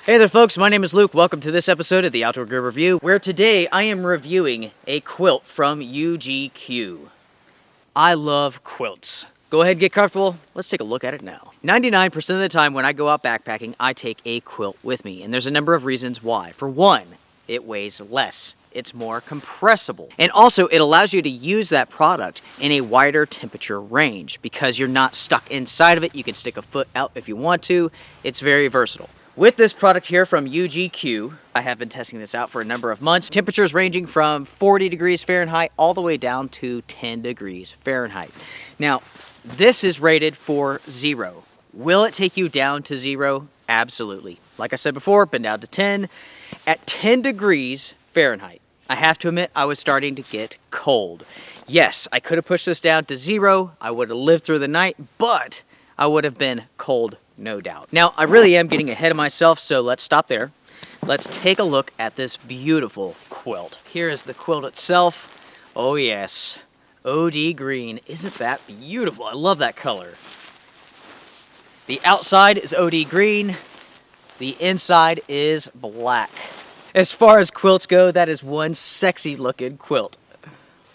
Hey there folks, my name is Luke. Welcome to this episode of the Outdoor Gear Review, where today I am reviewing a quilt from UGQ. I love quilts. Go ahead and get comfortable. Let's take a look at it now. 99% of the time when I go out backpacking, I take a quilt with me, and there's a number of reasons why. For one, it weighs less. It's more compressible. And also, it allows you to use that product in a wider temperature range because you're not stuck inside of it. You can stick a foot out if you want to. It's very versatile. With this product here from UGQ, I have been testing this out for a number of months. Temperatures ranging from 40 degrees Fahrenheit all the way down to 10 degrees Fahrenheit. Now, this is rated for 0. Will it take you down to 0? Absolutely. Like I said before, been down to 10. At 10 degrees Fahrenheit, I have to admit I was starting to get cold. Yes, I could have pushed this down to 0. I would have lived through the night, but I would have been cold, no doubt. Now, I really am getting ahead of myself, so let's stop there. Let's take a look at this beautiful quilt. Here is the quilt itself. Oh yes, OD green. Isn't that beautiful? I love that color. The outside is OD green. The inside is black. As far as quilts go, that is one sexy looking quilt.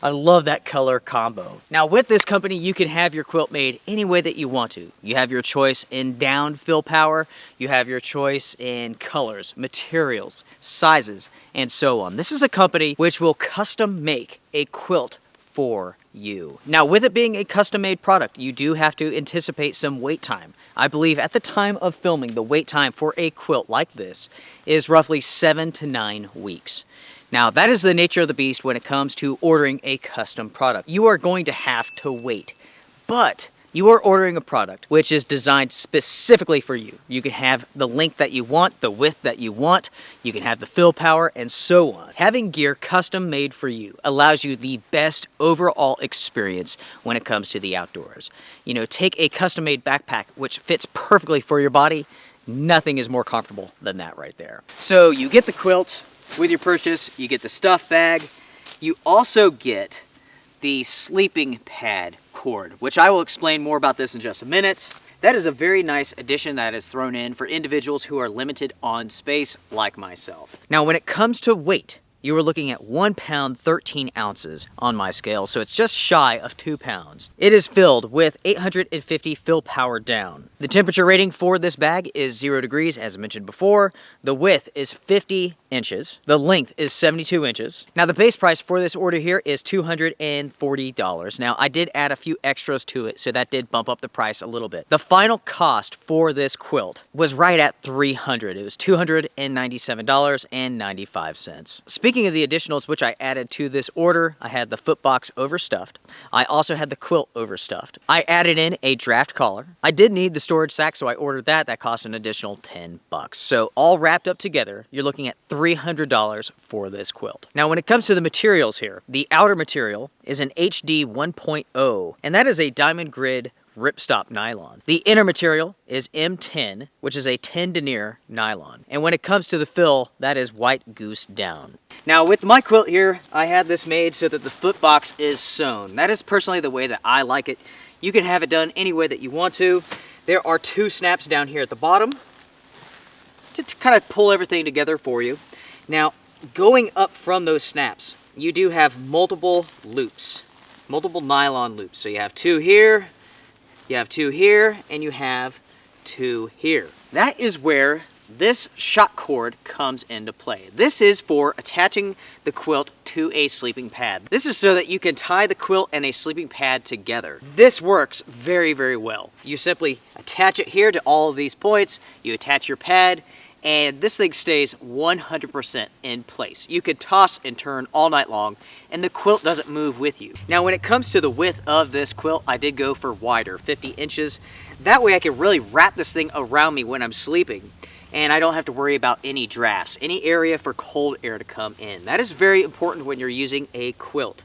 I love that color combo. Now with this company, you can have your quilt made any way that you want to. You have your choice in down fill power, you have your choice in colors, materials, sizes, and so on. This is a company which will custom make a quilt for you. Now with it being a custom made product, you do have to anticipate some wait time. I believe at the time of filming, the wait time for a quilt like this is roughly 7 to 9 weeks. Now, that is the nature of the beast when it comes to ordering a custom product. You are going to have to wait, but you are ordering a product which is designed specifically for you. You can have the length that you want, the width that you want, you can have the fill power, and so on. Having gear custom made for you allows you the best overall experience when it comes to the outdoors. You know, take a custom made backpack which fits perfectly for your body. Nothing is more comfortable than that right there. So you get the quilt. With your purchase, you get the stuff bag. You also get the sleeping pad cord, which I will explain more about this in just a minute. That is a very nice addition that is thrown in for individuals who are limited on space like myself. Now, when it comes to weight, you are looking at 1 pound 13 ounces on my scale, so it's just shy of 2 pounds. It is filled with 850 fill power down. The temperature rating for this bag is 0 degrees, as I mentioned before. The width is 50 inches. The length is 72 inches. Now the base price for this order here is $240. Now I did add a few extras to it, so that did bump up the price a little bit. The final cost for this quilt was right at $300. It was $297.95. Speaking of the additionals which I added to this order, I had the footbox overstuffed. I also had the quilt overstuffed. I added in a draft collar. I did need the storage sack, so I ordered that. That cost an additional $10. So all wrapped up together, you're looking at $300 for this quilt. Now when it comes to the materials here, the outer material is an HD 1.0, and that is a diamond grid ripstop nylon. The inner material is M10, which is a 10 denier nylon. And when it comes to the fill, that is white goose down. Now with my quilt here, I had this made so that the footbox is sewn. That is personally the way that I like it. You can have it done any way that you want to. There are 2 snaps down here at the bottom to kind of pull everything together for you. Now, going up from those snaps, you do have multiple loops, multiple nylon loops. So you have 2 here, you have 2 here, and you have 2 here. That is where this shock cord comes into play. This is for attaching the quilt to a sleeping pad. This is so that you can tie the quilt and a sleeping pad together. This works very, very well. You simply attach it here to all of these points, you attach your pad, and this thing stays 100% in place. You could toss and turn all night long, and the quilt doesn't move with you. Now, when it comes to the width of this quilt, I did go for wider, 50 inches. That way I can really wrap this thing around me when I'm sleeping, and I don't have to worry about any drafts, any area for cold air to come in. That is very important when you're using a quilt.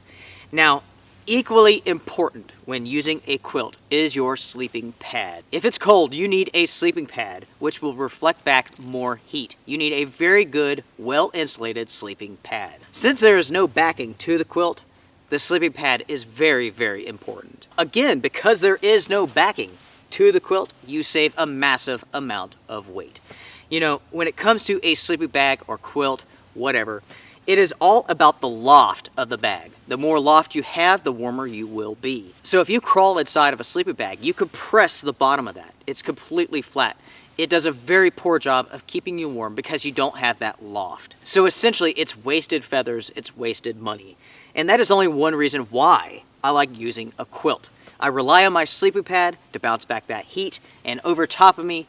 Now, equally important when using a quilt is your sleeping pad. If it's cold, you need a sleeping pad, which will reflect back more heat. You need a very good, well-insulated sleeping pad. Since there is no backing to the quilt, the sleeping pad is very, very important. Again, because there is no backing to the quilt, you save a massive amount of weight. You know, when it comes to a sleeping bag or quilt, whatever, it is all about the loft of the bag. The more loft you have, the warmer you will be. So if you crawl inside of a sleeping bag, you compress the bottom of that. It's completely flat. It does a very poor job of keeping you warm because you don't have that loft. So essentially, it's wasted feathers, it's wasted money. And that is only one reason why I like using a quilt. I rely on my sleeping pad to bounce back that heat, and over top of me,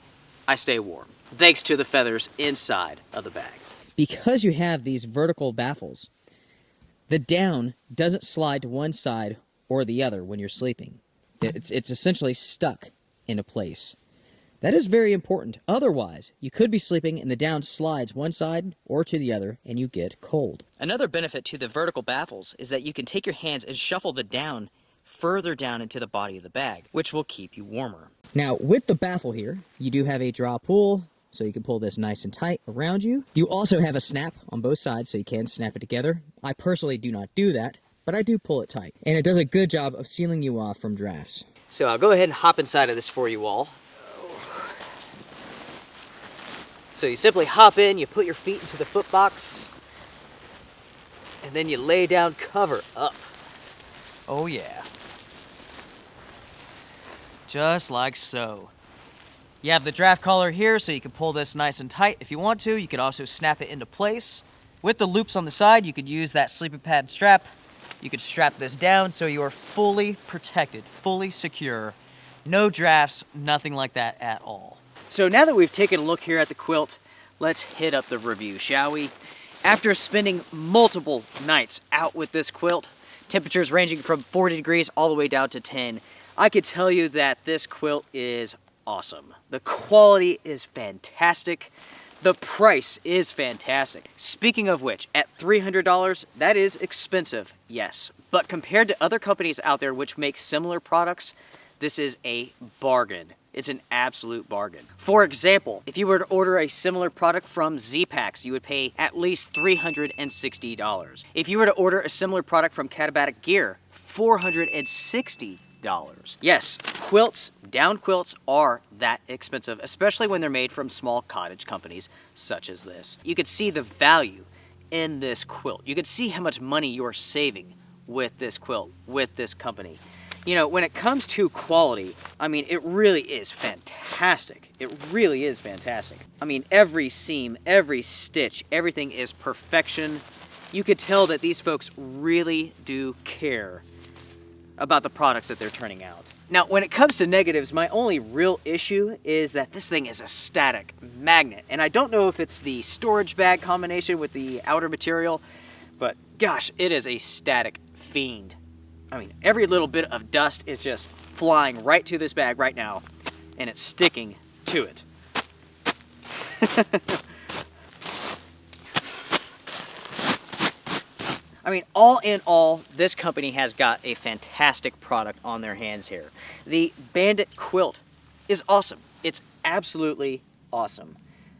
I stay warm, thanks to the feathers inside of the bag. Because you have these vertical baffles, the down doesn't slide to one side or the other when you're sleeping. It's essentially stuck in a place. That is very important. Otherwise, you could be sleeping and the down slides one side or to the other and you get cold. Another benefit to the vertical baffles is that you can take your hands and shuffle the down further down into the body of the bag, which will keep you warmer. Now, with the baffle here, you do have a draw pull, so you can pull this nice and tight around you. You also have a snap on both sides, so you can snap it together. I personally do not do that, but I do pull it tight. And it does a good job of sealing you off from drafts. So I'll go ahead and hop inside of this for you all. So you simply hop in, you put your feet into the foot box, and then you lay down, cover up. Oh yeah. Just like so. You have the draft collar here, so you can pull this nice and tight if you want to. You can also snap it into place. With the loops on the side, you could use that sleeping pad strap. You could strap this down so you are fully protected, fully secure. No drafts, nothing like that at all. So now that we've taken a look here at the quilt, let's hit up the review, shall we? After spending multiple nights out with this quilt, temperatures ranging from 40 degrees all the way down to 10, I could tell you that this quilt is awesome. The quality is fantastic. The price is fantastic. Speaking of which, at $300, that is expensive, yes. But compared to other companies out there which make similar products, this is a bargain. It's an absolute bargain. For example, if you were to order a similar product from Z-Packs, you would pay at least $360. If you were to order a similar product from Catabatic Gear, $460. Yes, quilts, down quilts are that expensive, especially when they're made from small cottage companies such as this. You could see the value in this quilt. You could see how much money you're saving with this quilt, with this company. You know, when it comes to quality, I mean, it really is fantastic. It really is fantastic. I mean, every seam, every stitch, everything is perfection. You could tell that these folks really do care about the products that they're turning out. Now, when it comes to negatives, my only real issue is that this thing is a static magnet. And I don't know if it's the storage bag combination with the outer material, but gosh, it is a static fiend. I mean, every little bit of dust is just flying right to this bag right now, and it's sticking to it. I mean, all in all, this company has got a fantastic product on their hands here. The Bandit quilt is awesome. It's absolutely awesome.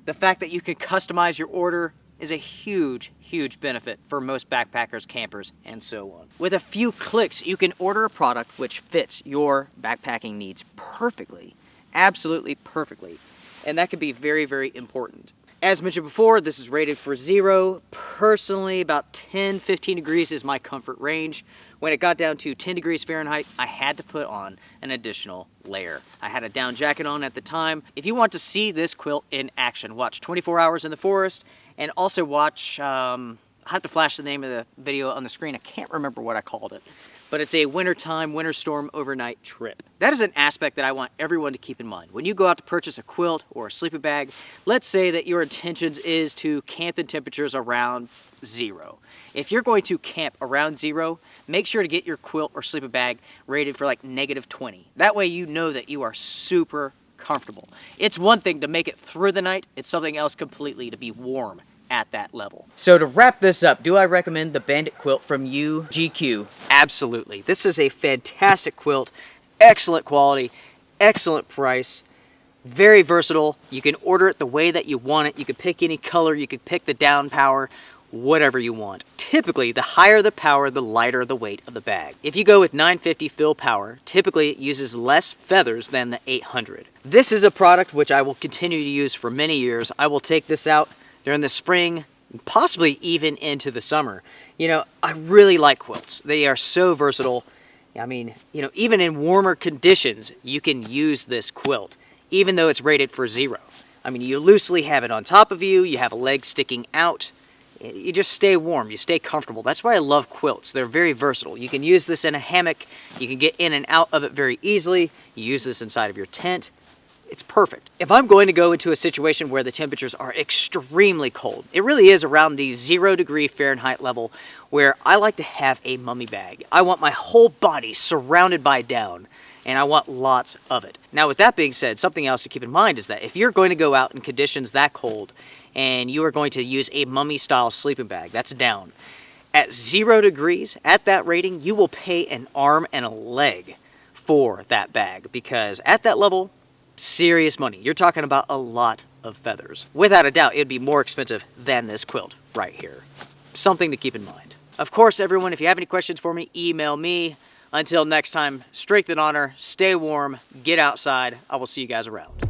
The fact that you can customize your order is a huge, huge benefit for most backpackers, campers, and so on. With a few clicks, you can order a product which fits your backpacking needs perfectly, absolutely perfectly. And that can be very, very important. As mentioned before, this is rated for 0. Personally, about 10, 15 degrees is my comfort range. When it got down to 10 degrees Fahrenheit, I had to put on an additional layer. I had a down jacket on at the time. If you want to see this quilt in action, watch 24 Hours in the Forest, and also watch, I'll have to flash the name of the video on the screen. I can't remember what I called it. But it's a wintertime, winter storm overnight trip. That is an aspect that I want everyone to keep in mind. When you go out to purchase a quilt or a sleeping bag, let's say that your intentions is to camp in temperatures around 0. If you're going to camp around 0, make sure to get your quilt or sleeping bag rated for like -20. That way you know that you are super comfortable. It's one thing to make it through the night, it's something else completely to be warm at that level. So to wrap this up, do I recommend the Bandit quilt from UGQ? Absolutely. This is a fantastic quilt, excellent quality, excellent price, very versatile. You can order it the way that you want it. You can pick any color, you can pick the down power, whatever you want. Typically, the higher the power, the lighter the weight of the bag. If you go with 950 fill power, typically it uses less feathers than the 800. This is a product which I will continue to use for many years. I will take this out during the spring, possibly even into the summer. You know, I really like quilts. They are so versatile. I mean, you know, even in warmer conditions, you can use this quilt, even though it's rated for 0. I mean, you loosely have it on top of you, you have a leg sticking out, you just stay warm, you stay comfortable. That's why I love quilts. They're very versatile. You can use this in a hammock, you can get in and out of it very easily, you use this inside of your tent. It's perfect. If I'm going to go into a situation where the temperatures are extremely cold, it really is around the 0° Fahrenheit level, where I like to have a mummy bag. I want my whole body surrounded by down, and I want lots of it. Now, with that being said, something else to keep in mind is that if you're going to go out in conditions that cold, and you are going to use a mummy-style sleeping bag, that's down, at 0°, at that rating, you will pay an arm and a leg for that bag, because at that level, serious money. You're talking about a lot of feathers. Without a doubt, it'd be more expensive than this quilt right here. Something to keep in mind. Of course, everyone, if you have any questions for me, email me. Until next time, strength and honor, stay warm, get outside. I will see you guys around.